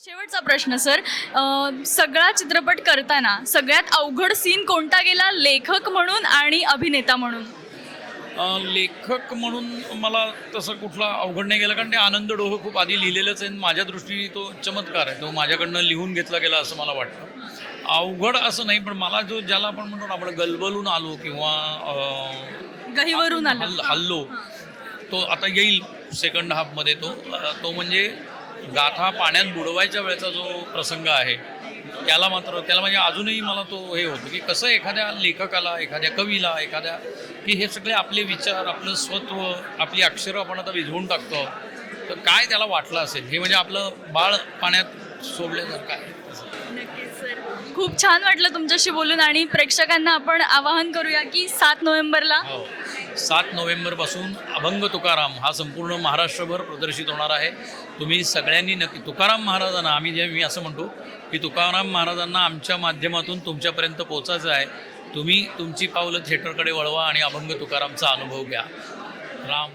शेवटचा प्रश्न सर, सगळा चित्रपट करताना सगळ्यात अवघड सीन कोणता गेला, लेखक म्हणून आणि अभिनेता म्हणून? लेखक म्हणून मला तसं कुठला अवघड नाही गेला, कारण ते आनंद डोह खूप आधी लिहिलेलंच आहे. माझ्या दृष्टीने तो चमत्कार आहे, तो माझ्याकडनं लिहून घेतला गेला असं मला वाटतं. अवघड असं नाही, पण मला जो ज्याला आपण म्हणतो ना, आपण गलबलून आलो किंवा गहीवरून आलं. हल्लो, तो आता येईल सेकंड हाफमध्ये. तो म्हणजे गाथा पाण्यात बुडवायच्या वेळेचा जो प्रसंग आहे, त्याला म्हणजे अजूनही मला तो हे होतो की कसं एखाद्या लेखकाला, एखाद्या कवीला, की हे सगळे आपले विचार, आपलं स्वत्व, आपली अक्षरं आपण आता विझवून टाकतो, तर काय त्याला वाटलं असेल. हे म्हणजे आपलं बाळ पाण्यात सोडल्यासारखं आहे. नक्कीच सर, खूप छान वाटलं तुमच्याशी बोलून. आणि प्रेक्षकांना आपण आवाहन करूया की 7 नोव्हेंबरला 7 नोव्हेंबरपासून अभंग तुकाराम हा संपूर्ण महाराष्ट्रभर प्रदर्शित होणार आहे. तुम्ही सगळ्यांनी नक्की तुकाराम महाराजांना, मी असं म्हणतो की तुकाराम महाराजांना आमच्या माध्यमातून तुमच्यापर्यंत पोहोचायचं आहे. तुम्ही तुमची पावलं थिएटरकडे वळवा आणि अभंग तुकारामचा अनुभव घ्या. राम.